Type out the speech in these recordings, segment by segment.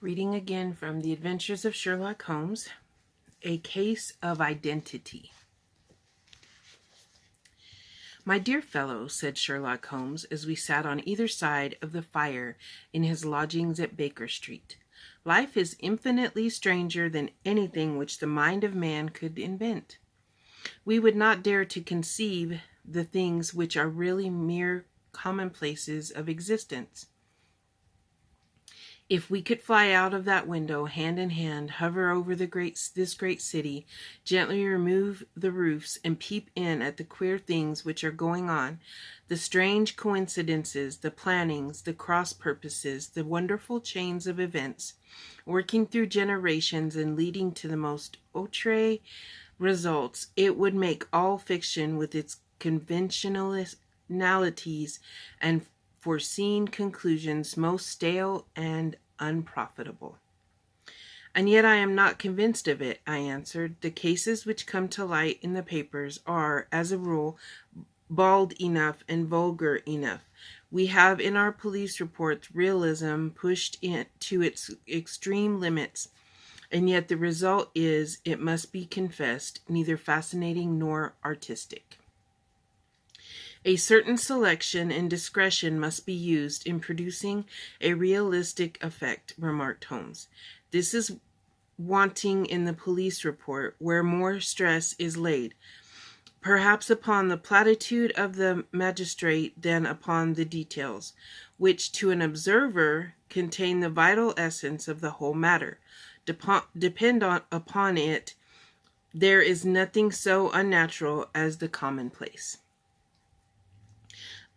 Reading again from The Adventures of Sherlock Holmes, A Case of Identity. "My dear fellow," said Sherlock Holmes, as we sat on either side of the fire in his lodgings at Baker Street, "life is infinitely stranger than anything which the mind of man could invent. We would not dare to conceive the things which are really mere commonplaces of existence. If we could fly out of that window hand in hand, hover over this great city, gently remove the roofs and peep in at the queer things which are going on, the strange coincidences, the plannings, the cross purposes, the wonderful chains of events, working through generations and leading to the most outre results, it would make all fiction with its conventionalities and foreseen conclusions most stale and unprofitable." "And yet I am not convinced of it," I answered. "The cases which come to light in the papers are, as a rule, bald enough and vulgar enough. We have in our police reports realism pushed to its extreme limits, and yet the result is, it must be confessed, neither fascinating nor artistic. A certain selection and discretion must be used in producing a realistic effect," remarked Holmes. "This is wanting in the police report, where more stress is laid, perhaps upon the platitude of the magistrate than upon the details, which to an observer contain the vital essence of the whole matter. Depend upon it, there is nothing so unnatural as the commonplace."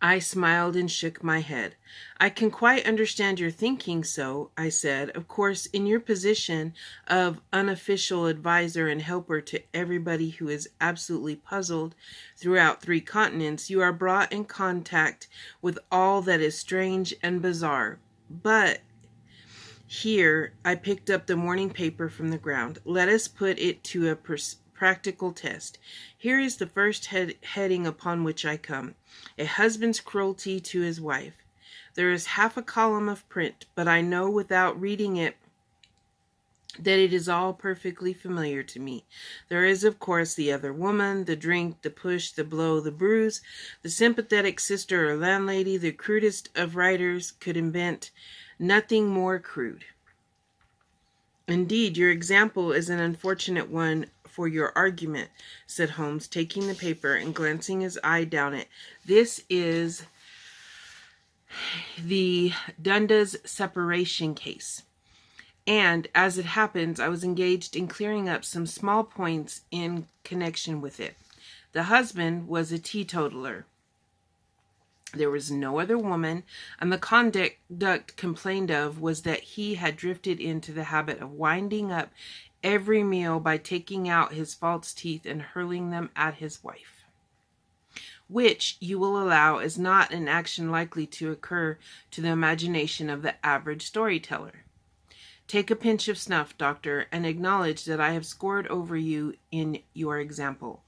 I smiled and shook my head. "I can quite understand your thinking so," I said. "Of course, in your position of unofficial advisor and helper to everybody who is absolutely puzzled throughout 3 continents, you are brought in contact with all that is strange and bizarre. But," here I picked up the morning paper from the ground, "let us put it to a practical test. Here is the first heading upon which I come: A husband's cruelty to his wife. There is half a column of print, but I know without reading it that it is all perfectly familiar to me. There is, of course, the other woman, the drink, the push, the blow, the bruise, the sympathetic sister or landlady. The crudest of writers could invent nothing more crude." "Indeed, your example is an unfortunate one for your argument," said Holmes, taking the paper and glancing his eye down it. "This is the Dundas separation case, and, as it happens, I was engaged in clearing up some small points in connection with it. The husband was a teetotaler. There was no other woman, and the conduct complained of was that he had drifted into the habit of winding up every meal by taking out his false teeth and hurling them at his wife, which, you will allow, is not an action likely to occur to the imagination of the average storyteller. Take a pinch of snuff, doctor, and acknowledge that I have scored over you in your example."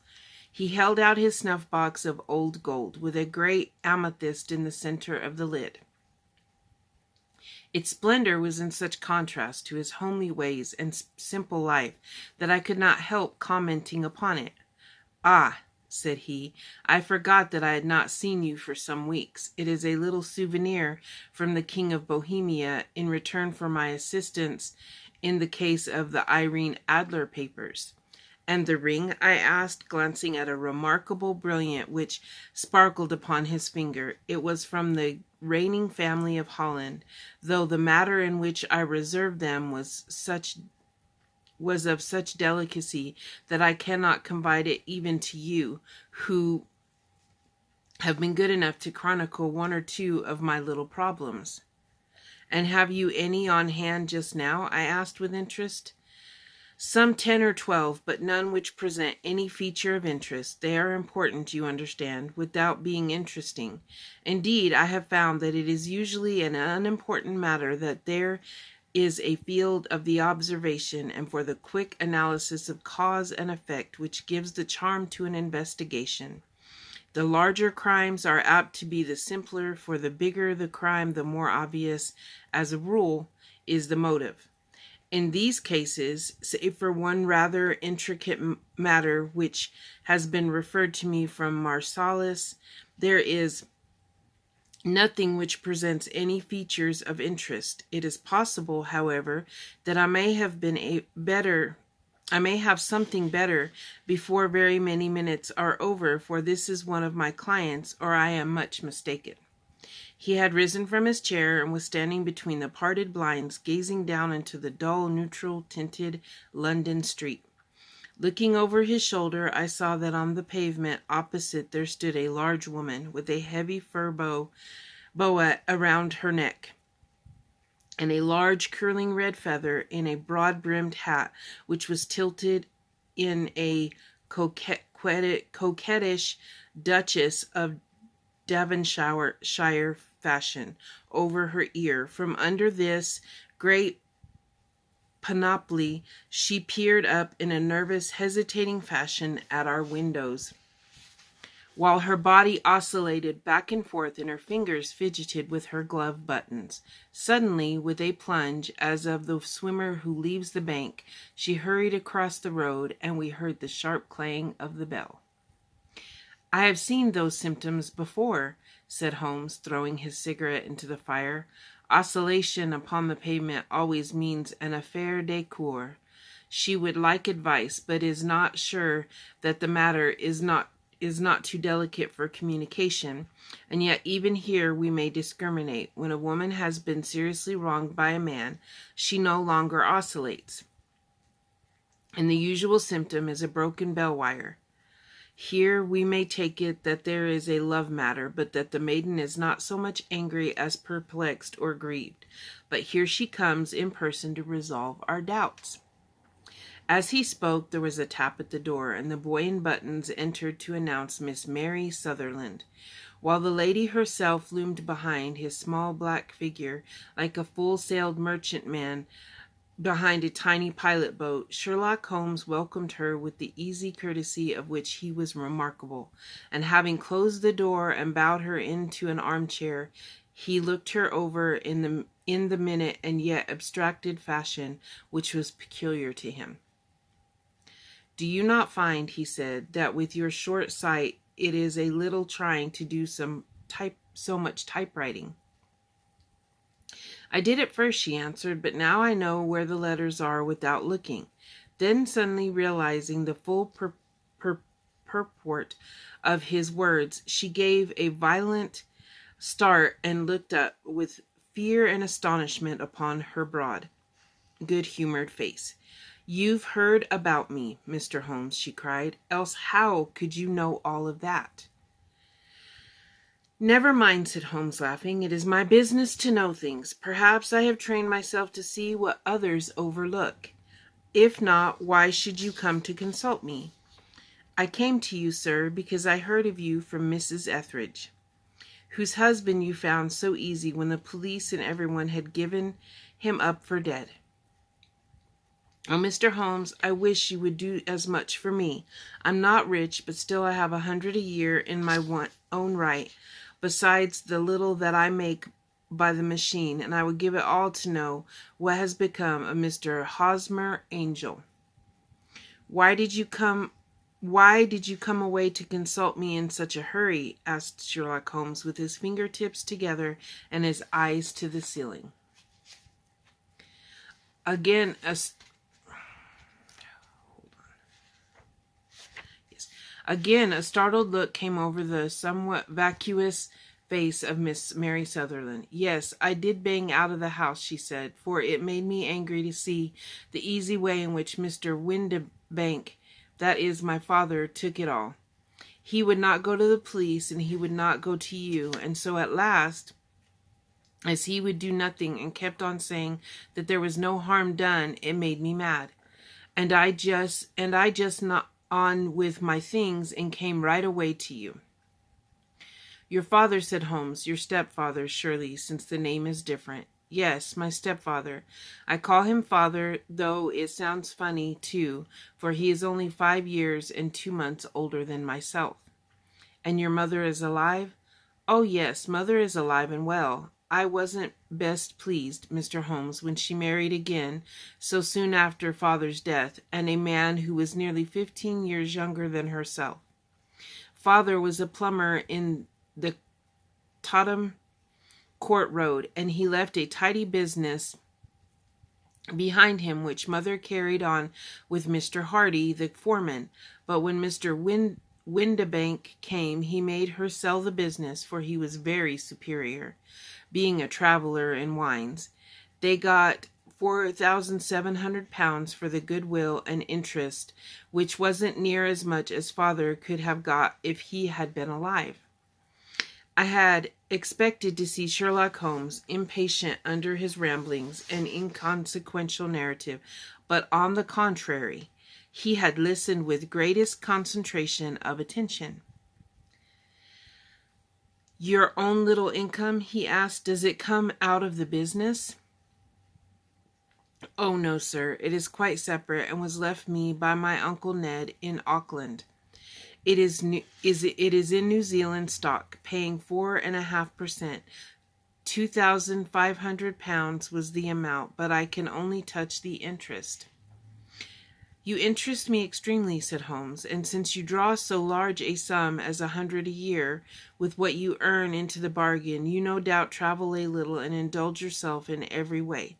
He held out his snuff-box of old gold, with a great amethyst in the center of the lid. Its splendor was in such contrast to his homely ways and simple life that I could not help commenting upon it. "Ah," said he, "I forgot that I had not seen you for some weeks. It is a little souvenir from the King of Bohemia in return for my assistance in the case of the Irene Adler papers." "And the ring?" I asked, glancing at a remarkable brilliant which sparkled upon his finger. "It was from the reigning family of Holland, though the matter in which I reserved them was of such delicacy that I cannot confide it even to you, who have been good enough to chronicle 1 or 2 of my little problems." "And have you any on hand just now?" I asked with interest. "Some 10 or 12, but none which present any feature of interest. They are important, you understand, without being interesting. Indeed, I have found that it is usually an unimportant matter that there is a field of the observation and for the quick analysis of cause and effect which gives the charm to an investigation. The larger crimes are apt to be the simpler, for the bigger the crime, the more obvious, as a rule, is the motive. In these cases, save for one rather intricate matter which has been referred to me from Marsalis, there is nothing which presents any features of interest. It is possible, however, that I may have something better before very many minutes are over, for this is one of my clients, or I am much mistaken. He had risen from his chair and was standing between the parted blinds, gazing down into the dull, neutral-tinted London street. Looking over his shoulder, I saw that on the pavement opposite there stood a large woman with a heavy fur boa around her neck, and a large curling red feather in a broad-brimmed hat, which was tilted in a coquettish Duchess of Devonshire fashion over her ear. From under this great panoply, she peered up in a nervous, hesitating fashion at our windows, while her body oscillated back and forth and her fingers fidgeted with her glove buttons. Suddenly, with a plunge, as of the swimmer who leaves the bank, she hurried across the road, and we heard the sharp clang of the bell. "I have seen those symptoms before," said Holmes, throwing his cigarette into the fire. "Oscillation upon the pavement always means an affaire de coeur. She would like advice, but is not sure that the matter is not too delicate for communication, and yet even here we may discriminate. When a woman has been seriously wronged by a man, she no longer oscillates, and the usual symptom is a broken bell wire. Here we may take it that there is a love matter, but that the maiden is not so much angry as perplexed or grieved. But here she comes in person to resolve our doubts." As he spoke, there was a tap at the door, and the boy in buttons entered to announce Miss Mary Sutherland, while the lady herself loomed behind his small black figure like a full-sailed merchantman behind a tiny pilot boat. Sherlock Holmes welcomed her with the easy courtesy of which he was remarkable, and having closed the door and bowed her into an armchair, he looked her over in the minute and yet abstracted fashion which was peculiar to him. "Do you not find," he said, "that with your short sight it is a little trying to do so much typewriting?" "I did at first," she answered, "but now I know where the letters are without looking." Then, suddenly realizing the full purport of his words, she gave a violent start and looked up with fear and astonishment upon her broad, good-humored face. "You've heard about me, Mr. Holmes," she cried, "else how could you know all of that?" "Never mind," said Holmes, laughing. "It is my business to know things. Perhaps I have trained myself to see what others overlook. If not, why should you come to consult me?" "I came to you, sir, because I heard of you from Mrs. Etheridge, whose husband you found so easy when the police and everyone had given him up for dead. Oh, Mr. Holmes, I wish you would do as much for me. I'm not rich, but still I have 100 a year in my own right, besides the little that I make by the machine, and I would give it all to know what has become of Mr. Hosmer Angel." Why did you come away to consult me in such a hurry?" asked Sherlock Holmes, with his fingertips together and his eyes to the ceiling. Again, a startled look came over the somewhat vacuous face of Miss Mary Sutherland. "Yes, I did bang out of the house," she said, "for it made me angry to see the easy way in which Mr. Windibank, that is, my father, took it all. He would not go to the police, and he would not go to you, and so at last, as he would do nothing and kept on saying that there was no harm done, it made me mad. And I just not on with my things and came right away to you." "Your father," said Holmes. "Your stepfather, surely, since the name is different." "Yes, my stepfather. I call him father, though it sounds funny, too, for he is only 5 years and 2 months older than myself." And your mother is alive? Oh, yes, mother is alive and well. I wasn't best pleased, Mr. Holmes, when she married again so soon after father's death, and a man who was nearly 15 years younger than herself. Father was a plumber in the Tottenham Court Road, and he left a tidy business behind him, which mother carried on with Mr. Hardy, the foreman. But when Mr. Windibank came, he made her sell the business, for he was very superior, being a traveller in wines. They got £4,700 for the goodwill and interest, which wasn't near as much as father could have got if he had been alive. I had expected to see Sherlock Holmes, impatient under his ramblings and inconsequential narrative, but on the contrary, he had listened with greatest concentration of attention. Your own little income, he asked, does it come out of the business? Oh, no, sir. It is quite separate and was left me by my Uncle Ned in Auckland. It is in New Zealand stock, paying 4.5%. £2,500 was the amount, but I can only touch the interest. You interest me extremely, said Holmes, and since you draw so large a sum as 100 a year, with what you earn into the bargain, you no doubt travel a little and indulge yourself in every way.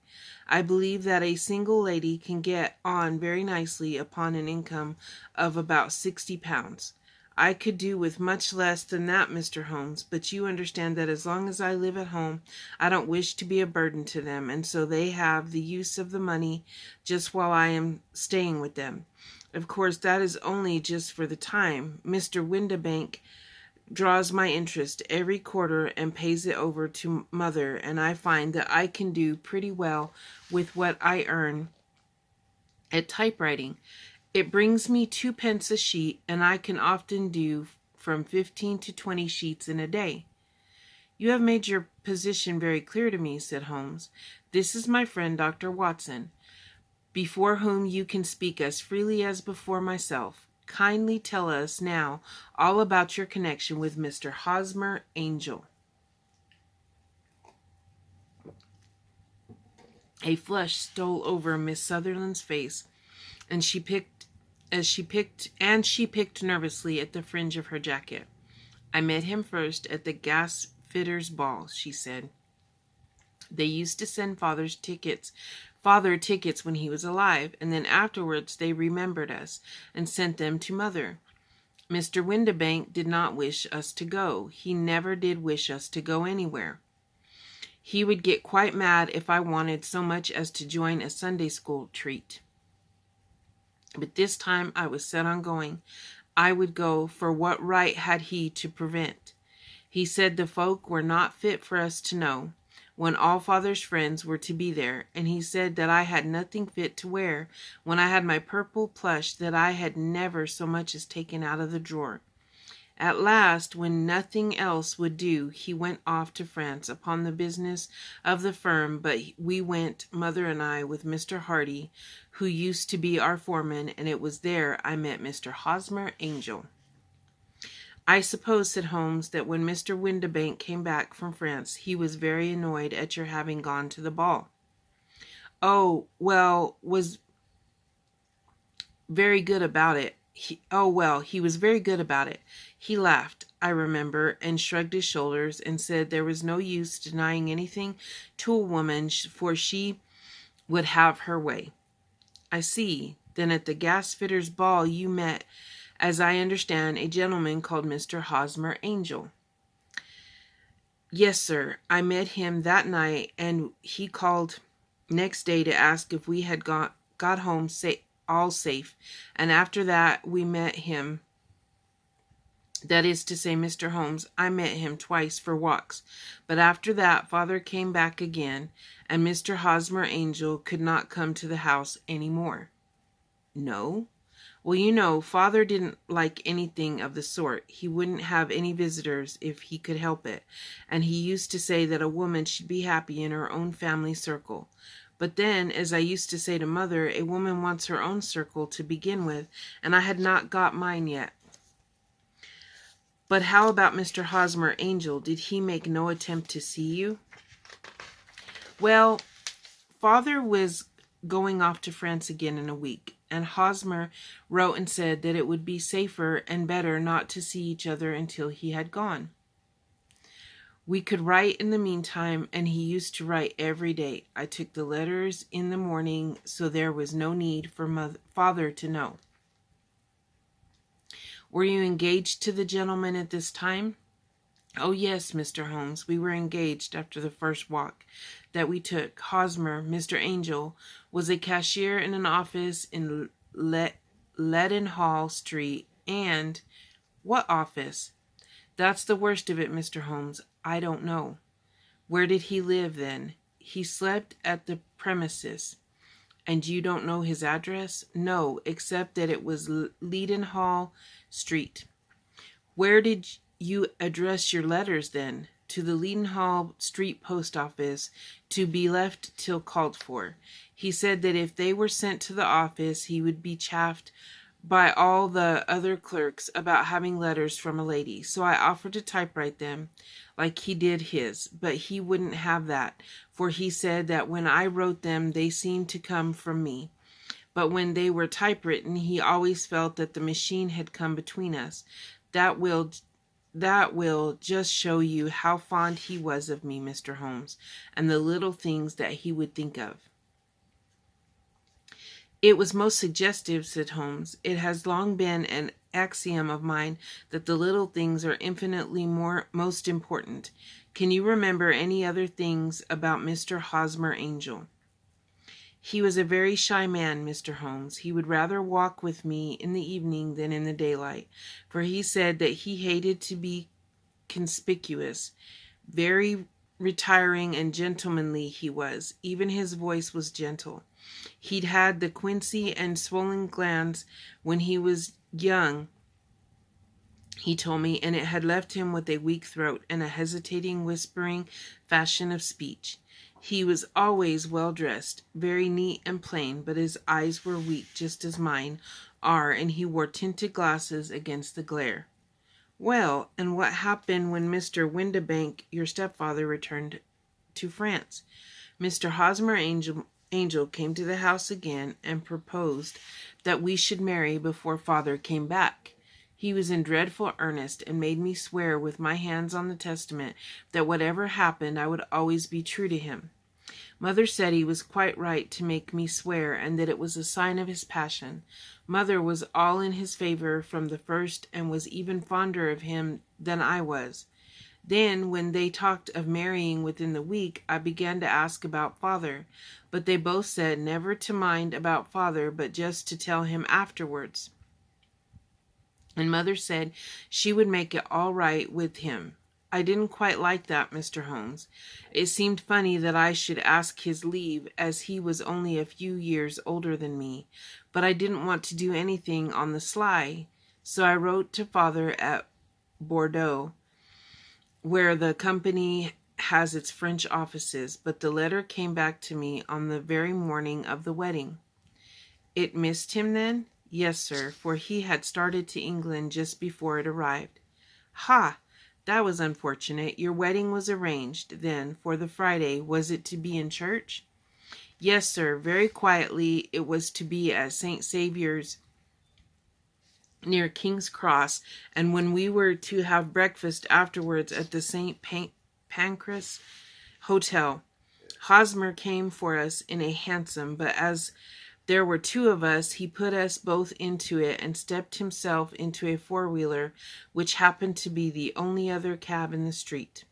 I believe that a single lady can get on very nicely upon an income of about £60. I could do with much less than that, Mr. Holmes, but you understand that as long as I live at home, I don't wish to be a burden to them, and so they have the use of the money just while I am staying with them. Of course, that is only just for the time. Mr. Windibank draws my interest every quarter and pays it over to mother, and I find that I can do pretty well with what I earn at typewriting. It brings me 2 pence a sheet, and I can often do from 15 to 20 sheets in a day. You have made your position very clear to me, said Holmes. This is my friend Dr. Watson, before whom you can speak as freely as before myself. Kindly tell us now all about your connection with Mr. Hosmer Angel. A flush stole over Miss Sutherland's face, and she picked nervously at the fringe of her jacket. I met him first at the gas fitters' ball, she said. They used to send father tickets when he was alive, and then afterwards they remembered us and sent them to mother. Mr. Windibank did not wish us to go. He never did wish us to go anywhere. He would get quite mad if I wanted so much as to join a Sunday school treat. But this time I was set on going. I would go, for what right had he to prevent? He said the folk were not fit for us to know, when all father's friends were to be there, and he said that I had nothing fit to wear, when I had my purple plush that I had never so much as taken out of the drawer. At last, when nothing else would do, he went off to France upon the business of the firm, but we went, mother and I, with Mr. Hardy, who used to be our foreman, and it was there I met Mr. Hosmer Angel. I suppose, said Holmes, that when Mr. Windibank came back from France, he was very annoyed at your having gone to the ball. Oh, well, was very good about it. He was very good about it. He laughed, I remember, and shrugged his shoulders and said there was no use denying anything to a woman, for she would have her way. I see. Then at the gasfitters' ball you met, as I understand, a gentleman called Mr. Hosmer Angel. Yes, sir. I met him that night, and he called next day to ask if we had got home all safe, and after that we met him. That is to say, Mr. Holmes, I met him twice for walks, but after that father came back again, and Mr. Hosmer Angel could not come to the house any more. No? Well, you know, father didn't like anything of the sort. He wouldn't have any visitors if he could help it, and he used to say that a woman should be happy in her own family circle. But then, as I used to say to mother, a woman wants her own circle to begin with, and I had not got mine yet. But how about Mr. Hosmer Angel? Did he make no attempt to see you? Well, Father was going off to France again in a week, and Hosmer wrote and said that it would be safer and better not to see each other until he had gone. We could write in the meantime, and he used to write every day. I took the letters in the morning, so there was no need for Father to know. Were you engaged to the gentleman at this time? Oh, yes, Mr. Holmes, we were engaged after the first walk that we took. Hosmer, Mr. Angel, was a cashier in an office in Leadenhall Street, and... What office? That's the worst of it, Mr. Holmes. I don't know. Where did he live, then? He slept at the premises. And you don't know his address? No, except that it was Leadenhall Street. Where did you address your letters, then? To the Leadenhall Street post office, to be left till called for. He said that if they were sent to the office, he would be chaffed by all the other clerks about having letters from a lady. So I offered to typewrite them like he did his, but he wouldn't have that, for he said that when I wrote them, they seemed to come from me. But when they were typewritten, he always felt that the machine had come between us. That will just show you how fond he was of me, Mr. Holmes, and the little things that he would think of. It was most suggestive, said Holmes. It has long been an axiom of mine that the little things are infinitely most important. Can you remember any other things about Mr. Hosmer Angel? He was a very shy man, Mr. Holmes. He would rather walk with me in the evening than in the daylight, for he said that he hated to be conspicuous. Very retiring and gentlemanly he was. Even his voice was gentle. He'd had the quinsy and swollen glands when he was young, he told me, and it had left him with a weak throat and a hesitating, whispering fashion of speech. He was always well dressed, very neat and plain, but his eyes were weak, just as mine are, and he wore tinted glasses against the glare. Well, and what happened when Mr. Windibank, your stepfather, returned to France? Mr. Hosmer Angel came to the house again and proposed that we should marry before Father came back. He was in dreadful earnest and made me swear with my hands on the testament that whatever happened I would always be true to him. Mother said he was quite right to make me swear, and that it was a sign of his passion. Mother was all in his favor from the first, and was even fonder of him than I was. Then, when they talked of marrying within the week, I began to ask about Father, but they both said never to mind about Father, but just to tell him afterwards. And Mother said she would make it all right with him. I didn't quite like that, Mr. Holmes. It seemed funny that I should ask his leave, as he was only a few years older than me, but I didn't want to do anything on the sly, so I wrote to Father at Bordeaux, where the company has its French offices, but the letter came back to me on the very morning of the wedding. It missed him then? Yes, sir, for he had started to England just before it arrived. Ha! That was unfortunate. Your wedding was arranged, then, for the Friday. Was it to be in church? Yes, sir, very quietly. It was to be at St. Saviour's near King's Cross, and when we were to have breakfast afterwards at the St. Pancras Hotel. Hosmer came for us in a hansom, but as there were two of us, he put us both into it and stepped himself into a four-wheeler, which happened to be the only other cab in the street.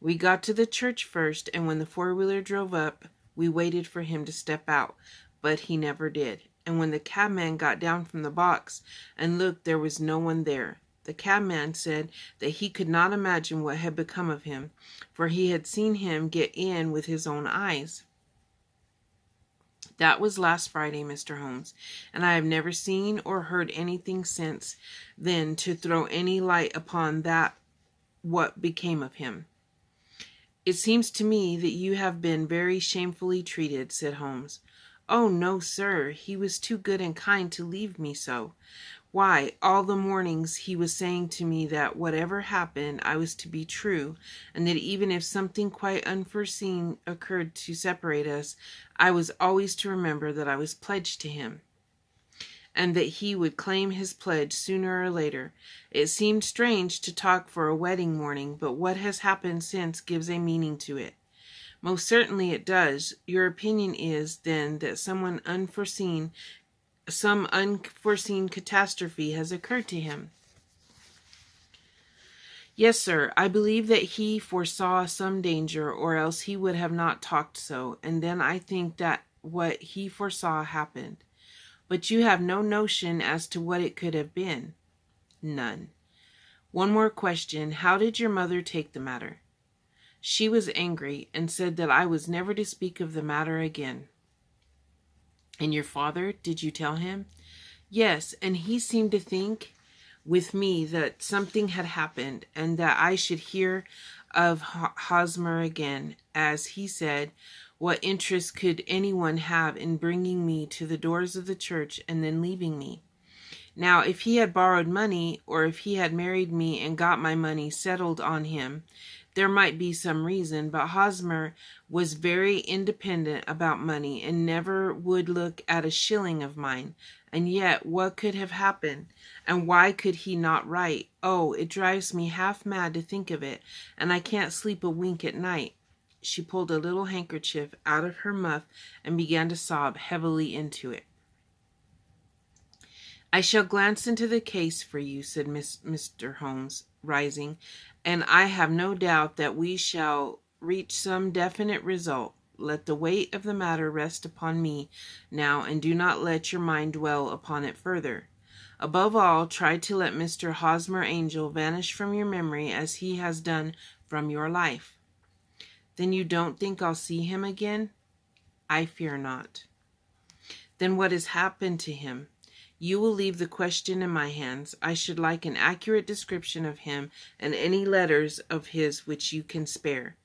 We got to the church first, and when the four-wheeler drove up, we waited for him to step out, but he never did. And when the cabman got down from the box and looked, there was no one there. The cabman said that he could not imagine what had become of him, for he had seen him get in with his own eyes. That was last Friday, Mr. Holmes, and I have never seen or heard anything since then to throw any light upon that what became of him. It seems to me that you have been very shamefully treated, said Holmes. Oh, no, sir, he was too good and kind to leave me so. Why, all the mornings he was saying to me that whatever happened, I was to be true, and that even if something quite unforeseen occurred to separate us, I was always to remember that I was pledged to him, and that he would claim his pledge sooner or later. It seemed strange to talk for a wedding morning, but what has happened since gives a meaning to it. Most certainly it does. Your opinion is, then, that some unforeseen catastrophe has occurred to him. Yes, sir, I believe that he foresaw some danger, or else he would have not talked so, and then I think that what he foresaw happened. But you have no notion as to what it could have been. None. One more question. How did your mother take the matter? She was angry, and said that I was never to speak of the matter again. And your father, did you tell him? Yes, and he seemed to think with me that something had happened, and that I should hear of Hosmer again. As he said, what interest could anyone have in bringing me to the doors of the church and then leaving me? Now, if he had borrowed money, or if he had married me and got my money settled on him, there might be some reason, but Hosmer was very independent about money and never would look at a shilling of mine. And yet, what could have happened? And why could he not write? Oh, it drives me half mad to think of it, and I can't sleep a wink at night. She pulled a little handkerchief out of her muff and began to sob heavily into it. I shall glance into the case for you, said Mr. Holmes, rising, and I have no doubt that we shall reach some definite result. Let the weight of the matter rest upon me now, and do not let your mind dwell upon it further. Above all, try to let Mr. Hosmer Angel vanish from your memory as he has done from your life. Then you don't think I'll see him again? I fear not. Then what has happened to him? You will leave the question in my hands. I should like an accurate description of him and any letters of his which you can spare.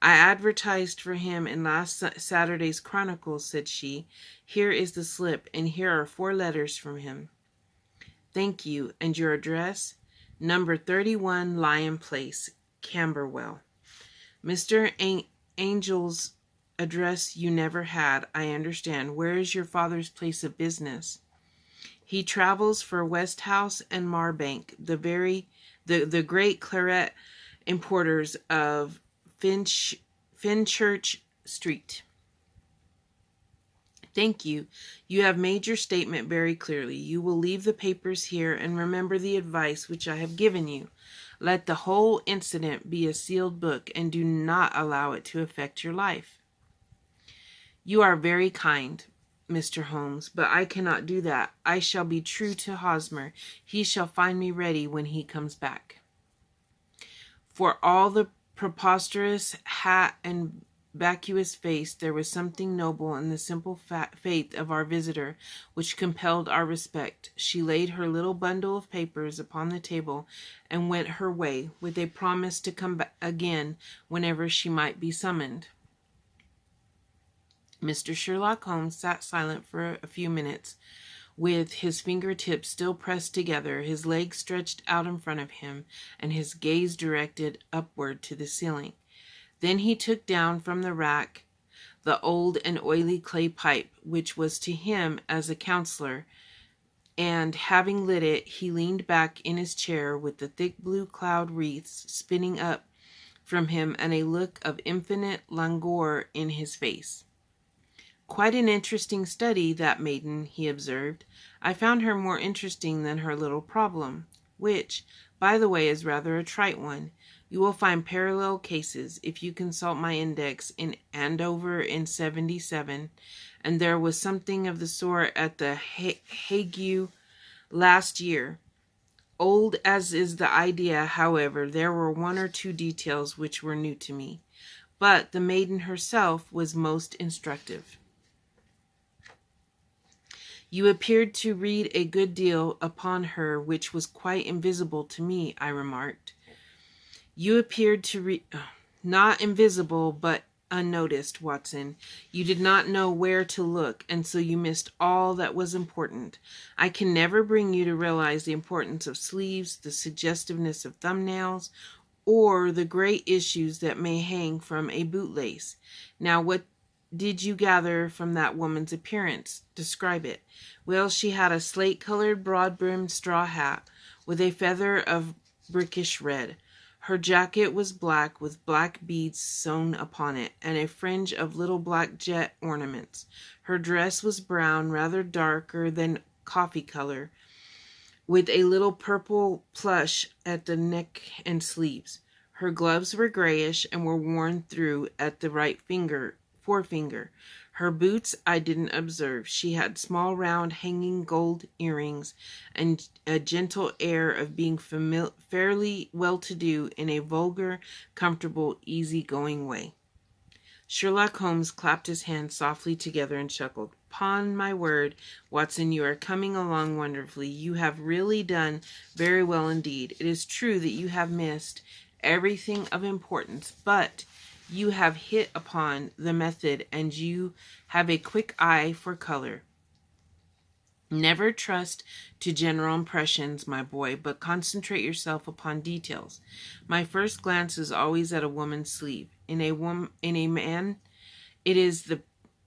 I advertised for him in last Saturday's Chronicle, said she. Here is the slip, and here are 4 letters from him. Thank you. And your address? Number 31 Lion Place, Camberwell. Mr. Angel's address you never had, I understand. Where is your father's place of business? He travels for Westhouse and Marbank, the great claret importers of Fenchurch Street. Thank you. You have made your statement very clearly. You will leave the papers here and remember the advice which I have given you. Let the whole incident be a sealed book, and do not allow it to affect your life. You are very kind, Mr. Holmes, but I cannot do that. I shall be true to Hosmer. He shall find me ready when he comes back. For all the preposterous hat and vacuous face, there was something noble in the simple faith of our visitor which compelled our respect. She laid her little bundle of papers upon the table and went her way, with a promise to come back again whenever she might be summoned. Mr. Sherlock Holmes sat silent for a few minutes, with his fingertips still pressed together, his legs stretched out in front of him, and his gaze directed upward to the ceiling. Then he took down from the rack the old and oily clay pipe, which was to him as a counselor, and, having lit it, he leaned back in his chair with the thick blue cloud wreaths spinning up from him and a look of infinite languor in his face. Quite an interesting study, that maiden, he observed. I found her more interesting than her little problem, which, by the way, is rather a trite one. You will find parallel cases if you consult my index in Andover in 77, and there was something of the sort at the Hague last year. Old as is the idea, however, there were 1 or 2 details which were new to me, but the maiden herself was most instructive. You appeared to read a good deal upon her which was quite invisible to me, I remarked. You appeared to read, not invisible, but unnoticed, Watson. You did not know where to look, and so you missed all that was important. I can never bring you to realize the importance of sleeves, the suggestiveness of thumbnails, or the great issues that may hang from a bootlace. Now, what did you gather from that woman's appearance? Describe it. Well, she had a slate-colored, broad-brimmed straw hat with a feather of brickish red. Her jacket was black, with black beads sewn upon it, and a fringe of little black jet ornaments. Her dress was brown, rather darker than coffee color, with a little purple plush at the neck and sleeves. Her gloves were grayish and were worn through at the right forefinger. Her boots I didn't observe. She had small, round, hanging gold earrings and a gentle air of being fairly well-to-do in a vulgar, comfortable, easy-going way. Sherlock Holmes clapped his hands softly together and chuckled. "'Pon my word, Watson, you are coming along wonderfully. You have really done very well indeed. It is true that you have missed everything of importance, but you have hit upon the method, and you have a quick eye for color. Never trust to general impressions, my boy, but concentrate yourself upon details. My first glance is always at a woman's sleeve. In a man, it is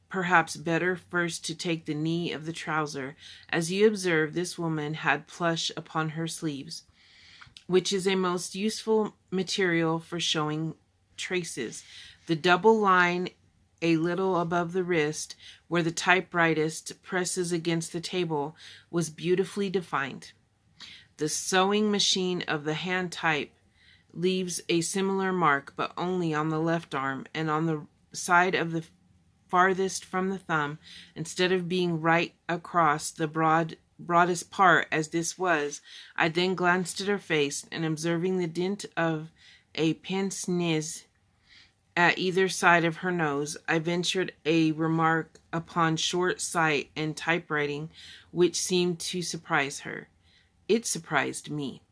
perhaps better first to take the knee of the trouser. As you observe, this woman had plush upon her sleeves, which is a most useful material for showing traces. The double line a little above the wrist, where the typewriter presses against the table, was beautifully defined. The sewing machine of the hand type leaves a similar mark, but only on the left arm and on the side of the farthest from the thumb, instead of being right across the broadest part as this was. I then glanced at her face, and observing the dint of a pince-nez at either side of her nose, I ventured a remark upon short sight and typewriting, which seemed to surprise her. It surprised me.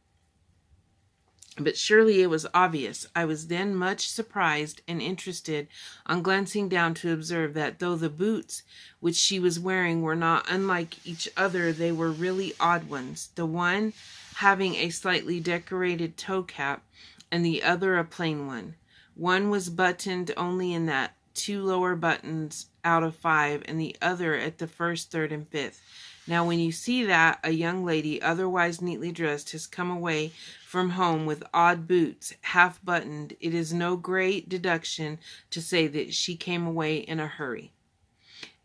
But surely it was obvious. I was then much surprised and interested on glancing down to observe that though the boots which she was wearing were not unlike each other, they were really odd ones, the one having a slightly decorated toe cap and the other a plain one. One was buttoned only in that 2 lower buttons out of 5, and the other at the first, third, and fifth. Now, when you see that a young lady, otherwise neatly dressed, has come away from home with odd boots, half buttoned, it is no great deduction to say that she came away in a hurry."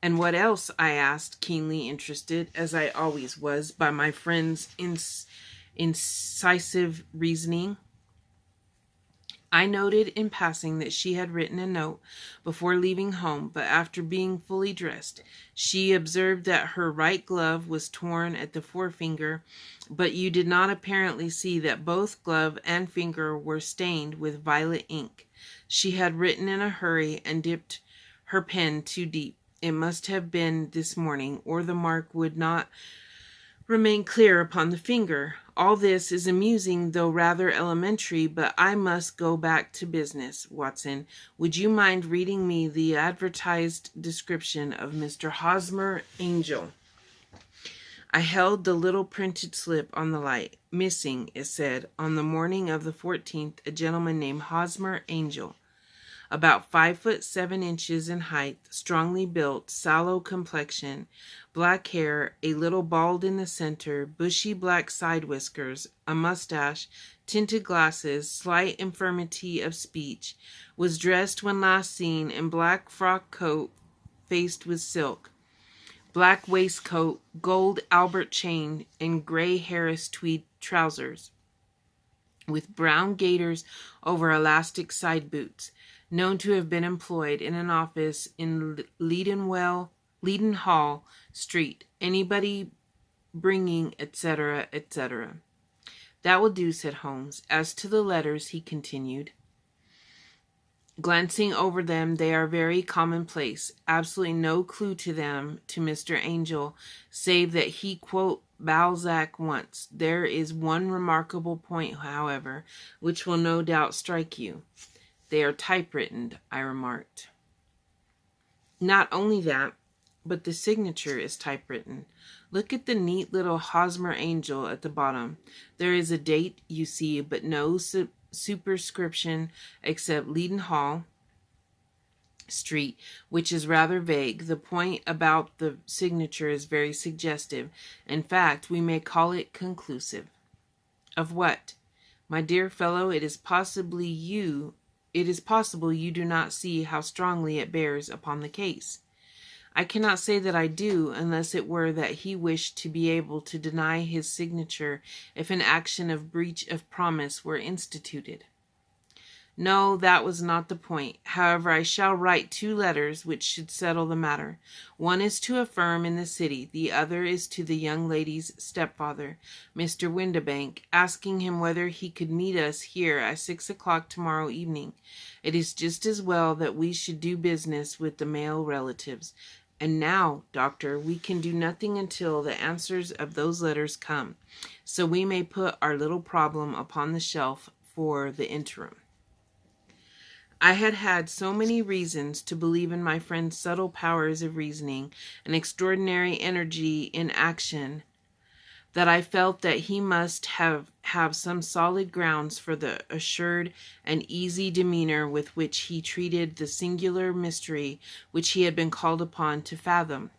"And what else?" I asked, keenly interested, as I always was, by my friend's incisive reasoning. I noted in passing that she had written a note before leaving home, but after being fully dressed. She observed that her right glove was torn at the forefinger, but you did not apparently see that both glove and finger were stained with violet ink. She had written in a hurry and dipped her pen too deep. It must have been this morning, or the mark would not remain clear upon the finger. All this is amusing, though rather elementary, but I must go back to business. Watson, would you mind reading me the advertised description of Mr. Hosmer Angel? I held the little printed slip on the light. "Missing," it said, "on the morning of the 14th, a gentleman named Hosmer Angel. About 5'7" in height, strongly built, sallow complexion, black hair, a little bald in the center, bushy black side whiskers, a mustache, tinted glasses, slight infirmity of speech, was dressed when last seen in black frock coat faced with silk, black waistcoat, gold Albert chain, and gray Harris tweed trousers, with brown gaiters over elastic side boots. Known to have been employed in an office in Leadenhall Street. Anybody bringing, etc., etc." "That will do," said Holmes. "As to the letters," he continued, glancing over them, "they are very commonplace. Absolutely no clue to them to Mr. Angel, save that he quoted Balzac once. There is one remarkable point, however, which will no doubt strike you." "They are typewritten," I remarked. Not only that, but the signature is typewritten. Look at the neat little Hosmer angel at the bottom. There is a date, you see, but no superscription except Leadenhall Street, which is rather vague. The point about the signature is very suggestive. In fact, we may call it conclusive. Of what? My dear fellow, it is possible you do not see how strongly it bears upon the case. I cannot say that I do, unless it were that he wished to be able to deny his signature if an action of breach of promise were instituted. No, that was not the point. However, I shall write 2 letters which should settle the matter. One is to a firm in the city, the other is to the young lady's stepfather, Mr. Windibank, asking him whether he could meet us here at 6 o'clock tomorrow evening. It is just as well that we should do business with the male relatives. And now, Doctor, we can do nothing until the answers of those letters come, so we may put our little problem upon the shelf for the interim. I had had so many reasons to believe in my friend's subtle powers of reasoning and extraordinary energy in action that I felt that he must have some solid grounds for the assured and easy demeanor with which he treated the singular mystery which he had been called upon to fathom.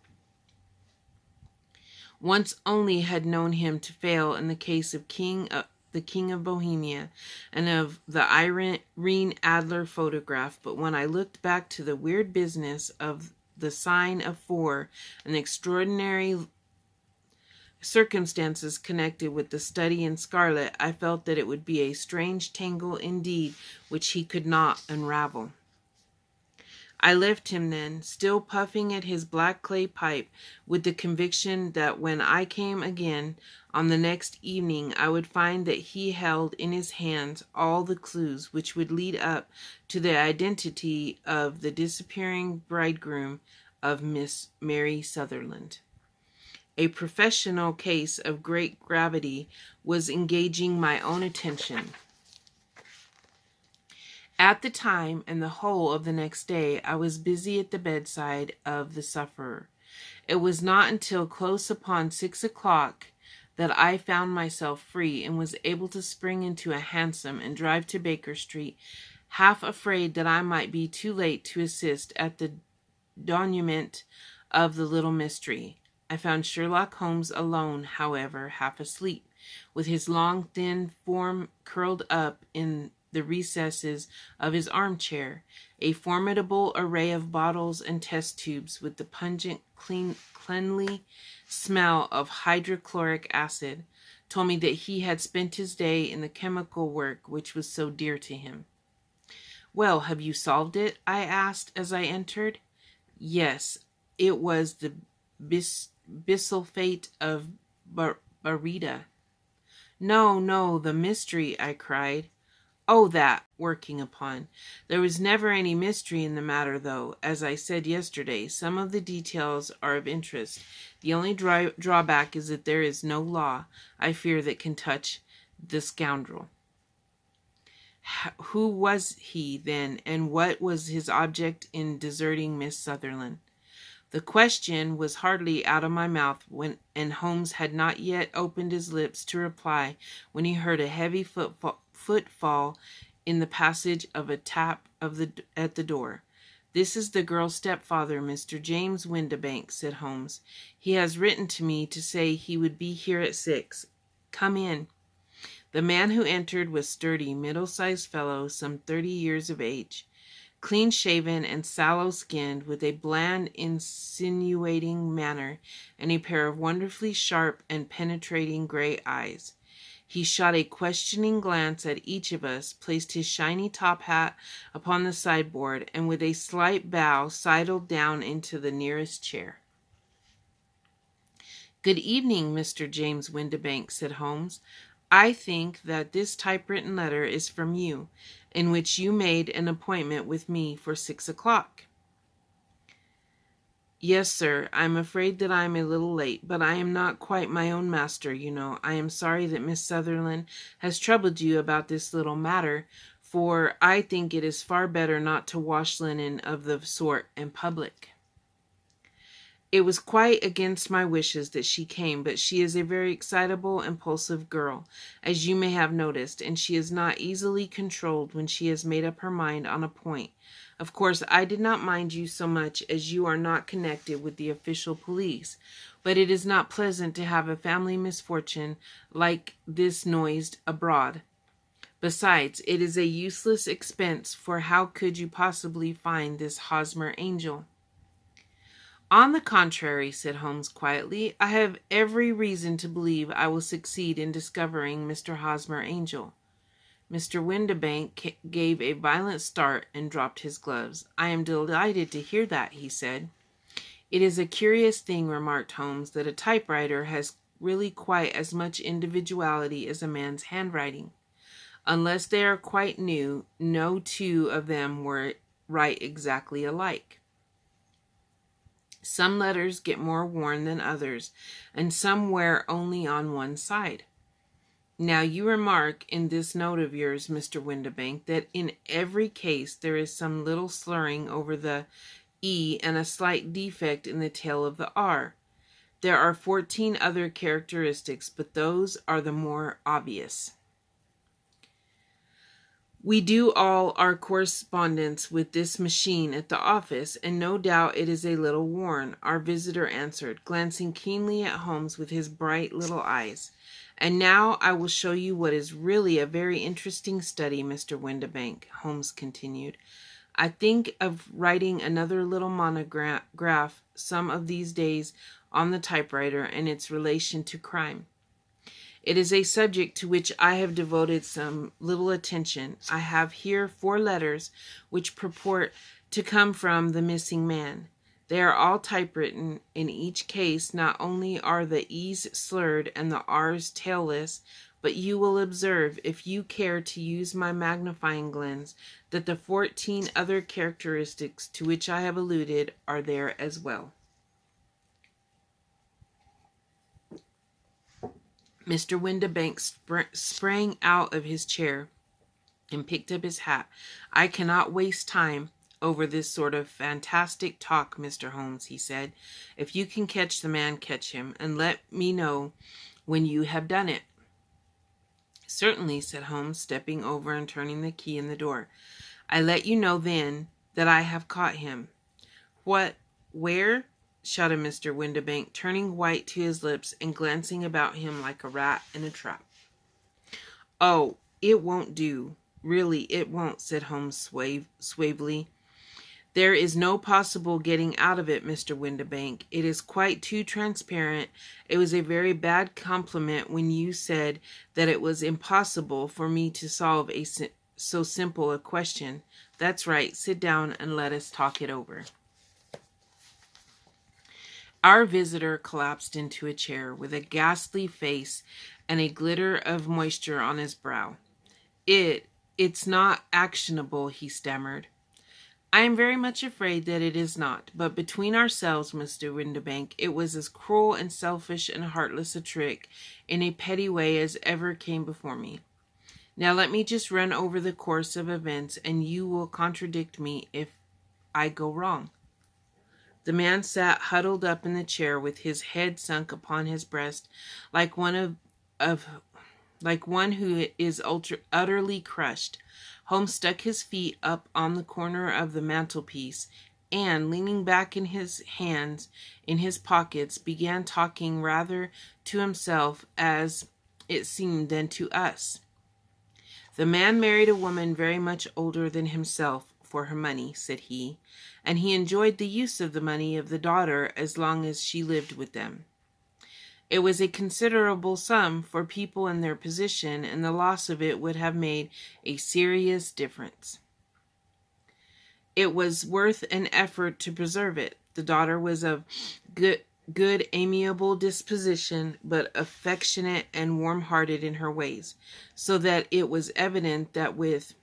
Once only had known him to fail in the case of the King of Bohemia, and of the Irene Adler photograph, but when I looked back to the weird business of the sign of 4 and the extraordinary circumstances connected with the study in scarlet, I felt that it would be a strange tangle indeed which he could not unravel. I left him then, still puffing at his black clay pipe, with the conviction that when I came again on the next evening I would find that he held in his hands all the clues which would lead up to the identity of the disappearing bridegroom of Miss Mary Sutherland. A professional case of great gravity was engaging my own attention. At the time and the whole of the next day, I was busy at the bedside of the sufferer. It was not until close upon 6 o'clock that I found myself free and was able to spring into a hansom and drive to Baker Street, half afraid that I might be too late to assist at the denouement of the little mystery. I found Sherlock Holmes alone, however, half asleep, with his long, thin form curled up in the recesses of his armchair. A formidable array of bottles and test tubes, with the pungent, cleanly smell of hydrochloric acid, told me that he had spent his day in the chemical work which was so dear to him. "Well, have you solved it?" I asked as I entered. "Yes, it was the bisulfate of barita." No, the mystery," I cried. "Oh, that, working upon. There was never any mystery in the matter, though. As I said yesterday, some of the details are of interest. The only drawback is that there is no law, I fear, that can touch the scoundrel." "Who was he, then, and what was his object in deserting Miss Sutherland?" The question was hardly out of my mouth and Holmes had not yet opened his lips to reply when he heard a heavy footfall in the passage of a tap at the door. "This is the girl's stepfather, Mr. James Windibank," said Holmes. "He has written to me to say he would be here at 6. Come in." The man who entered was sturdy, middle-sized fellow, some 30 years of age, clean-shaven and sallow-skinned, with a bland, insinuating manner and a pair of wonderfully sharp and penetrating gray eyes. He shot a questioning glance at each of us, placed his shiny top hat upon the sideboard, and with a slight bow sidled down into the nearest chair. "Good evening, Mr. James Windibank," said Holmes. "I think that this typewritten letter is from you, in which you made an appointment with me for 6 o'clock. "Yes, sir. I am afraid that I am a little late, but I am not quite my own master, you know. I am sorry that Miss Sutherland has troubled you about this little matter, for I think it is far better not to wash linen of the sort in public." It was quite against my wishes that she came, but she is a very excitable, impulsive girl, as you may have noticed, and she is not easily controlled when she has made up her mind on a point. Of course, I did not mind you so much as you are not connected with the official police, but it is not pleasant to have a family misfortune like this noised abroad. Besides, it is a useless expense, for how could you possibly find this Hosmer Angel? On the contrary, said Holmes quietly, I have every reason to believe I will succeed in discovering Mr. Hosmer Angel. Mr. Windibank gave a violent start and dropped his gloves. I am delighted to hear that, he said. It is a curious thing, remarked Holmes, that a typewriter has really quite as much individuality as a man's handwriting. Unless they are quite new, no two of them write exactly alike. Some letters get more worn than others, and some wear only on one side. Now you remark in this note of yours, Mr. Windibank, that in every case there is some little slurring over the E and a slight defect in the tail of the R. There are 14 other characteristics, but those are the more obvious. We do all our correspondence with this machine at the office, and no doubt it is a little worn, our visitor answered, glancing keenly at Holmes with his bright little eyes. And now I will show you what is really a very interesting study, Mr. Windibank, Holmes continued. I think of writing another little monograph some of these days on the typewriter and its relation to crime. It is a subject to which I have devoted some little attention. I have here 4 letters which purport to come from the missing man. They are all typewritten. In each case, not only are the E's slurred and the R's tailless, but you will observe, if you care to use my magnifying glass, that the 14 other characteristics to which I have alluded are there as well. Mr. Windibank sprang out of his chair and picked up his hat. I cannot waste time over this sort of fantastic talk, Mr. Holmes, he said. If you can catch the man, catch him, and let me know when you have done it. Certainly, said Holmes, stepping over and turning the key in the door. I let you know then that I have caught him. What? Where? Shouted Mr. Windibank, turning white to his lips and glancing about him like a rat in a trap. Oh, it won't do. Really, it won't, said Holmes suavely. There is no possible getting out of it, Mr. Windibank. It is quite too transparent. It was a very bad compliment when you said that it was impossible for me to solve so simple a question. That's right. Sit down and let us talk it over. Our visitor collapsed into a chair with a ghastly face and a glitter of moisture on his brow. It's not actionable, he stammered. I am very much afraid that it is not, but between ourselves, Mr. Windibank, it was as cruel and selfish and heartless a trick in a petty way as ever came before me. Now let me just run over the course of events, and you will contradict me if I go wrong. The man sat huddled up in the chair with his head sunk upon his breast, like one who is utterly crushed. Holmes stuck his feet up on the corner of the mantelpiece, and, leaning back in his hands in his pockets, began talking rather to himself, as it seemed, than to us. The man married a woman very much older than himself for her money, said he, and he enjoyed the use of the money of the daughter as long as she lived with them. It was a considerable sum for people in their position, and the loss of it would have made a serious difference. It was worth an effort to preserve it. The daughter was of good, amiable disposition, but affectionate and warm-hearted in her ways, so that it was evident that with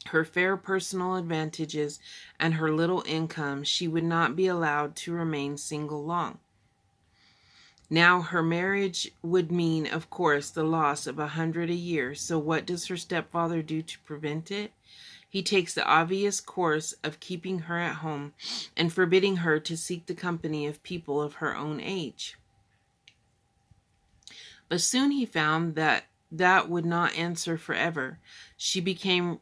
her fair personal advantages and her little income, she would not be allowed to remain single long. Now, her marriage would mean, of course, the loss of 100 a year, so what does her stepfather do to prevent it? He takes the obvious course of keeping her at home and forbidding her to seek the company of people of her own age. But soon he found that that would not answer forever. She became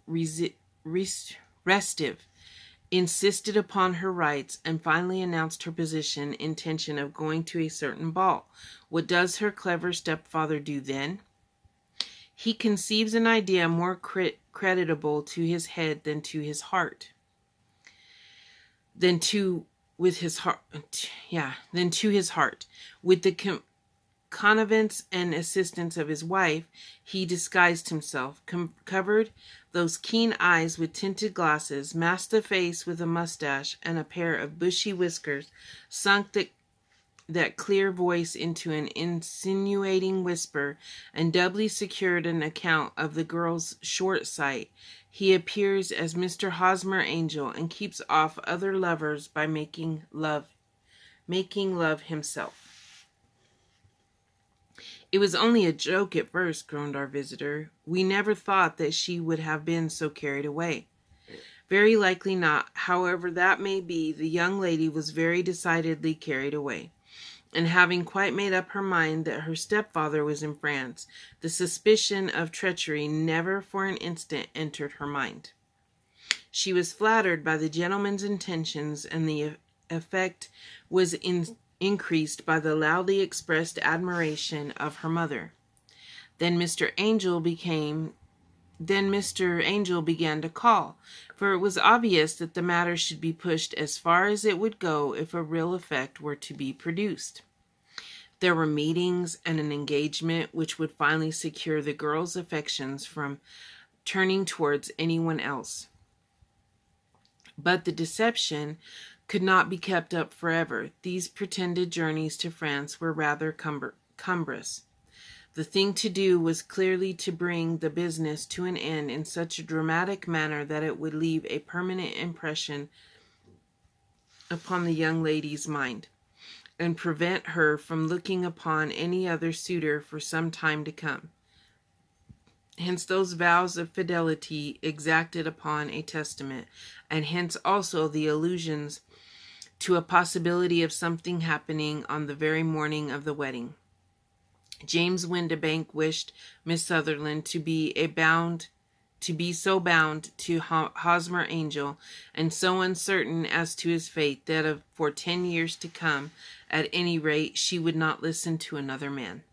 restive, insisted upon her rights, and finally announced her intention of going to a certain ball. What does her clever stepfather do then? He conceives an idea more creditable to his head than to his heart. Than to his heart. With the connivance and assistance of his wife, he disguised himself, covered those keen eyes with tinted glasses, masked the face with a mustache and a pair of bushy whiskers, sunk that clear voice into an insinuating whisper, and doubly secured an account of the girl's short sight. He appears as Mr. Hosmer Angel and keeps off other lovers by making love himself. It was only a joke at first, groaned our visitor. We never thought that she would have been so carried away. Very likely not. However that may be, the young lady was very decidedly carried away. And having quite made up her mind that her stepfather was in France, the suspicion of treachery never for an instant entered her mind. She was flattered by the gentleman's intentions, and the effect was increased by the loudly expressed admiration of her mother. Then Mr. Angel began to call, for it was obvious that the matter should be pushed as far as it would go if a real effect were to be produced. There were meetings and an engagement which would finally secure the girl's affections from turning towards anyone else. But the deception could not be kept up forever. These pretended journeys to France were rather cumbrous. The thing to do was clearly to bring the business to an end in such a dramatic manner that it would leave a permanent impression upon the young lady's mind, and prevent her from looking upon any other suitor for some time to come. Hence those vows of fidelity exacted upon a testament, and hence also the allusions to a possibility of something happening on the very morning of the wedding. James Windibank wished Miss Sutherland to be so bound to Hosmer Angel, and so uncertain as to his fate, that for 10 years to come, at any rate, she would not listen to another man.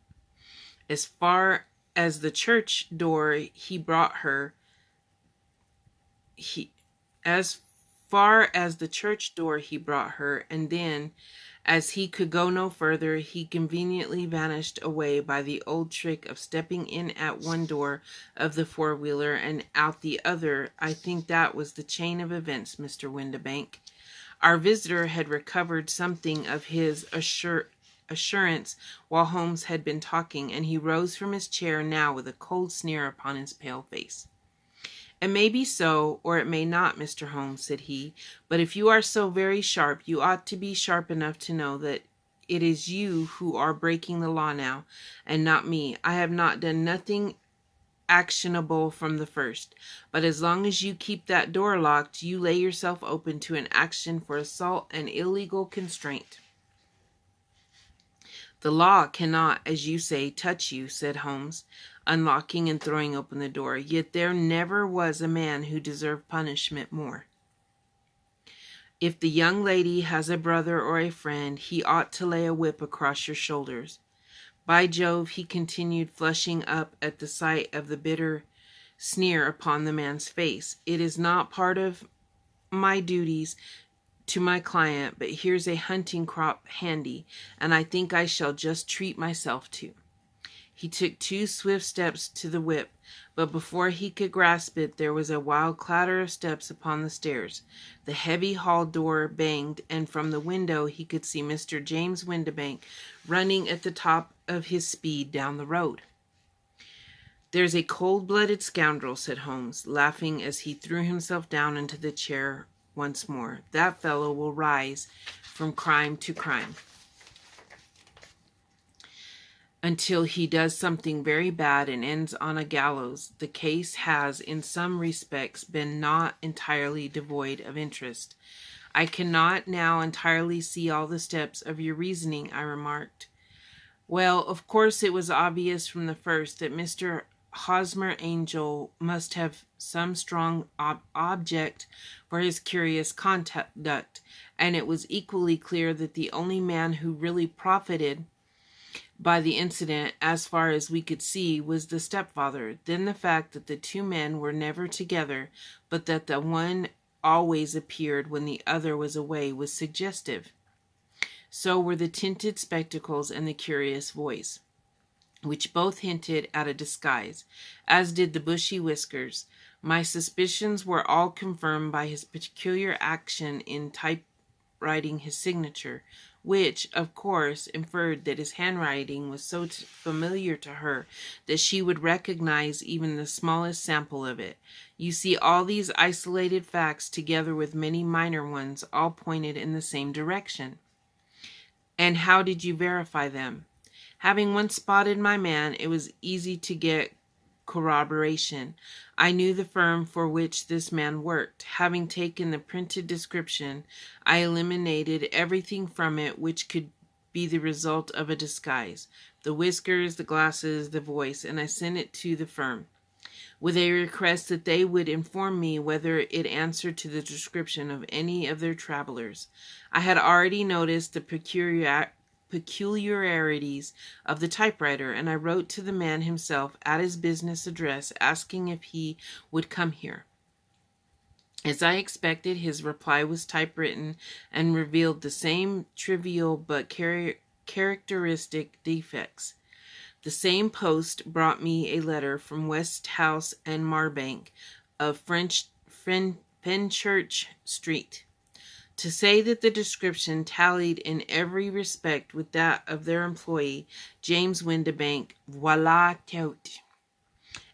As far as the church door he brought her, and then, as he could go no further, he conveniently vanished away by the old trick of stepping in at one door of the four-wheeler and out the other. I think that was the chain of events, Mr. Windibank. Our visitor had recovered something of his assurance while Holmes had been talking, and he rose from his chair now with a cold sneer upon his pale face. "It may be so, or it may not, Mr. Holmes," said he, "but if you are so very sharp, you ought to be sharp enough to know that it is you who are breaking the law now, and not me. I have not done nothing actionable from the first, but as long as you keep that door locked, you lay yourself open to an action for assault and illegal constraint." "The law cannot, as you say, touch you," said Holmes, unlocking and throwing open the door. "Yet there never was a man who deserved punishment more. If the young lady has a brother or a friend, he ought to lay a whip across your shoulders. By Jove," he continued, flushing up at the sight of the bitter sneer upon the man's face, "it is not part of my duties to my client, but here's a hunting crop handy, and I think I shall just treat myself to." He took 2 swift steps to the whip, but before he could grasp it, there was a wild clatter of steps upon the stairs. The heavy hall door banged, and from the window he could see Mr. James Windibank running at the top of his speed down the road. "There's a cold-blooded scoundrel," said Holmes, laughing as he threw himself down into the chair once more. "That fellow will rise from crime to crime." until he does something very bad and ends on a gallows. The case has, in some respects, been not entirely devoid of interest. I cannot now entirely see all the steps of your reasoning, I remarked. Well, of course it was obvious from the first that Mr. Hosmer Angel must have some strong object for his curious conduct, and it was equally clear that the only man who really profited by the incident, as far as we could see, was the stepfather. Then the fact that the two men were never together, but that the one always appeared when the other was away, was suggestive. So were the tinted spectacles and the curious voice, which both hinted at a disguise, as did the bushy whiskers. My suspicions were all confirmed by his peculiar action in typewriting his signature, which, of course, inferred that his handwriting was so familiar to her that she would recognize even the smallest sample of it. You see, all these isolated facts, together with many minor ones, all pointed in the same direction. And how did you verify them? Having once spotted my man, it was easy to get corroboration. I knew the firm for which this man worked. Having taken the printed description, I eliminated everything from it which could be the result of a disguise, the whiskers, the glasses, the voice, and I sent it to the firm, with a request that they would inform me whether it answered to the description of any of their travelers. I had already noticed the peculiarities of the typewriter, and I wrote to the man himself at his business address, asking if he would come here. As I expected, his reply was typewritten and revealed the same trivial but characteristic defects. The same post brought me a letter from Westhouse and Marbank of Fenchurch Street, to say that the description tallied in every respect with that of their employee, James Windibank, voila tout.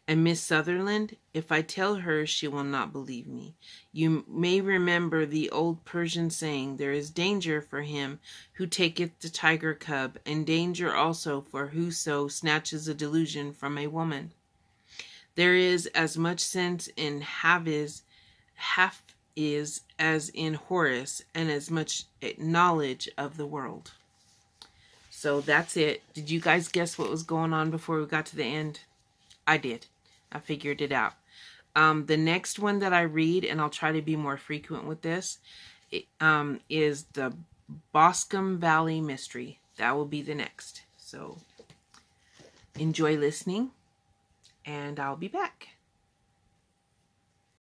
And Miss Sutherland, if I tell her, she will not believe me. You may remember the old Persian saying, there is danger for him who taketh the tiger cub, and danger also for whoso snatches a delusion from a woman. There is as much sense in half is as in Horace, and as much knowledge of the world. So that's it. Did you guys guess what was going on before we got to the end? I did. I figured it out. The next one that I read, and I'll try to be more frequent with this, is the Boscombe Valley Mystery. That will be the next. So enjoy listening, and I'll be back.